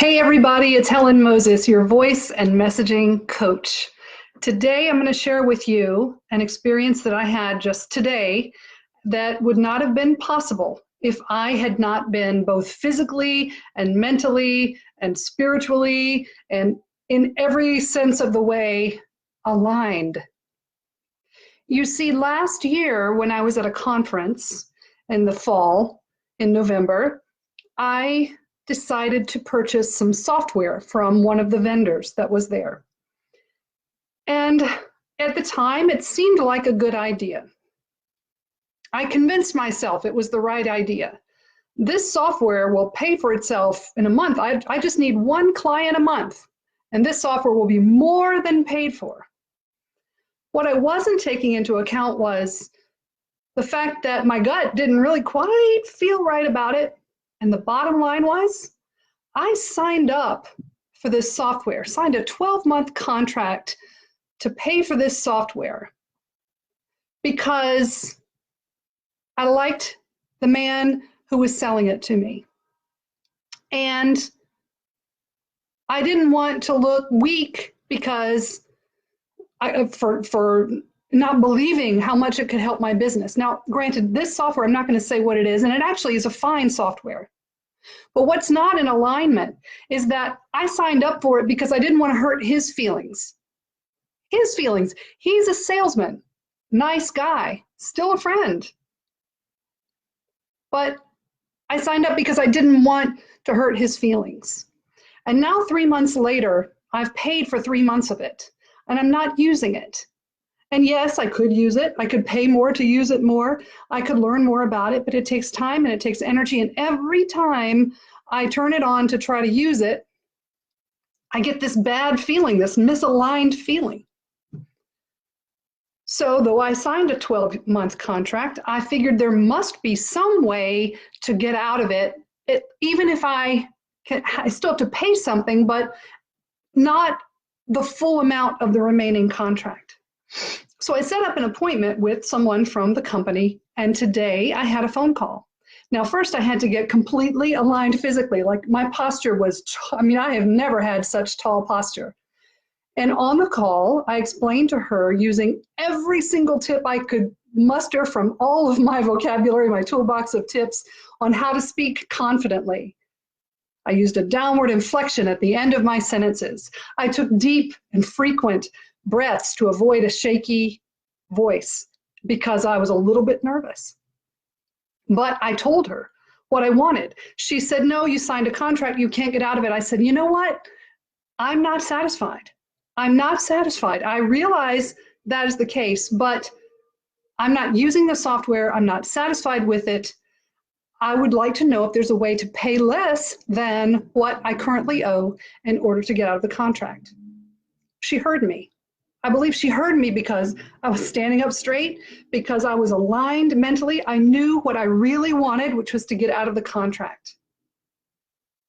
Hey everybody, it's Helen Moses, your voice and messaging coach. Today I'm going to share with you an experience that I had just today that would not have been possible if I had not been both physically and mentally and spiritually and in every sense of the way aligned. You see, last year when I was at a conference in the fall, in November, I decided to purchase some software from one of the vendors that was there. And at the time, it seemed like a good idea. I convinced myself it was the right idea. This software will pay for itself in a month. I just need one client a month, and this software will be more than paid for. What I wasn't taking into account was the fact that my gut didn't really quite feel right about it. And the bottom line was, I signed up for this software, signed a 12-month contract to pay for this software because I liked the man who was selling it to me. And I didn't want to look weak because for not believing how much it could help my business. Now, granted, this software, I'm not going to say what it is, and it actually is a fine software. But what's not in alignment is that I signed up for it because I didn't want to hurt his feelings. His feelings. He's a salesman, nice guy, still a friend. But I signed up because I didn't want to hurt his feelings. And now 3 months later, I've paid for 3 months of it, and I'm not using it. And yes, I could use it. I could pay more to use it more. I could learn more about it, but it takes time and it takes energy. And every time I turn it on to try to use it, I get this bad feeling, this misaligned feeling. So though I signed a 12-month contract, I figured there must be some way to get out of it, even if I still have to pay something, but not the full amount of the remaining contract. So I set up an appointment with someone from the company, and today I had a phone call. Now, first I had to get completely aligned physically. Like my posture was, I have never had such tall posture. And on the call, I explained to her using every single tip I could muster from all of my vocabulary, my toolbox of tips on how to speak confidently. I used a downward inflection at the end of my sentences. I took deep and frequent breaths to avoid a shaky voice because I was a little bit nervous. But I told her what I wanted. She said, no, you signed a contract, you can't get out of it. I said, you know what? I'm not satisfied. I'm not satisfied. I realize that is the case, but I'm not using the software. I'm not satisfied with it. I would like to know if there's a way to pay less than what I currently owe in order to get out of the contract. She heard me. I believe she heard me because I was standing up straight, because I was aligned mentally. I knew what I really wanted, which was to get out of the contract.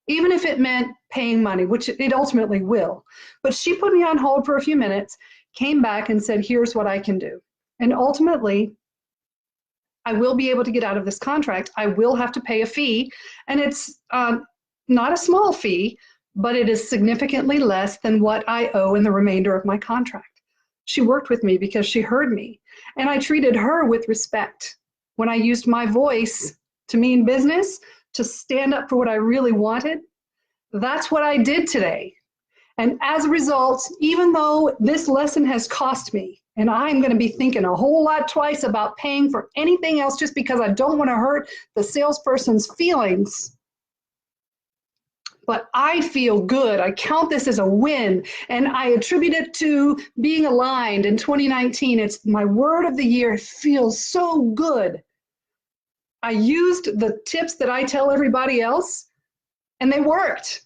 Even if it meant paying money, which it ultimately will. But she put me on hold for a few minutes, came back and said, here's what I can do. And ultimately, I will be able to get out of this contract. I will have to pay a fee, and it's not a small fee, but it is significantly less than what I owe in the remainder of my contract. She worked with me because she heard me, and I treated her with respect. When I used my voice to mean business, to stand up for what I really wanted, that's what I did today. And as a result, even though this lesson has cost me, and I'm going to be thinking a whole lot twice about paying for anything else just because I don't want to hurt the salesperson's feelings, but I feel good. I count this as a win, and I attribute it to being aligned in 2019. It's my word of the year. It feels so good. I used the tips that I tell everybody else, and they worked.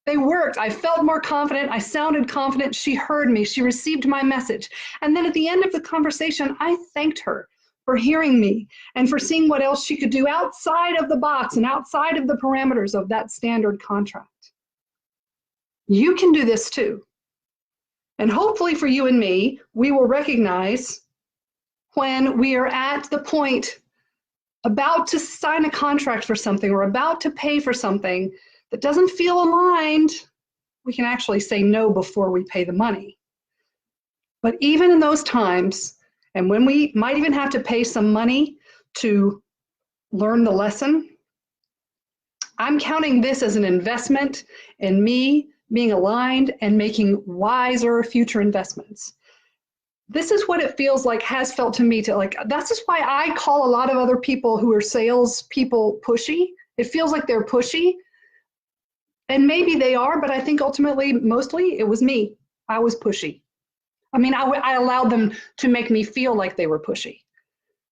They worked. I felt more confident. I sounded confident. She heard me. She received my message. And then at the end of the conversation, I thanked her for hearing me and for seeing what else she could do outside of the box and outside of the parameters of that standard contract. You can do this too. And hopefully for you and me, we will recognize when we are at the point about to sign a contract for something or about to pay for something that doesn't feel aligned, we can actually say no before we pay the money. But even in those times, and when we might even have to pay some money to learn the lesson, I'm counting this as an investment in me being aligned and making wiser future investments. This is what it feels like, has felt to me, to like, that's just why I call a lot of other people who are sales people pushy. It feels like they're pushy. And maybe they are, but I think ultimately, mostly it was me. I was pushy. I mean, I allowed them to make me feel like they were pushy.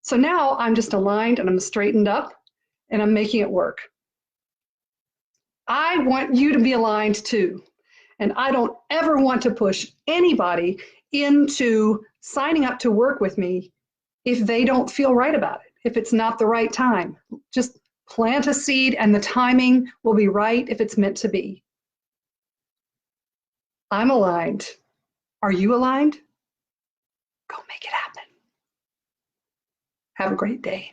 So now I'm just aligned and I'm straightened up and I'm making it work. I want you to be aligned too. And I don't ever want to push anybody into signing up to work with me if they don't feel right about it, if it's not the right time. Just plant a seed and the timing will be right if it's meant to be. I'm aligned. Are you aligned? Go make it happen. Have a great day.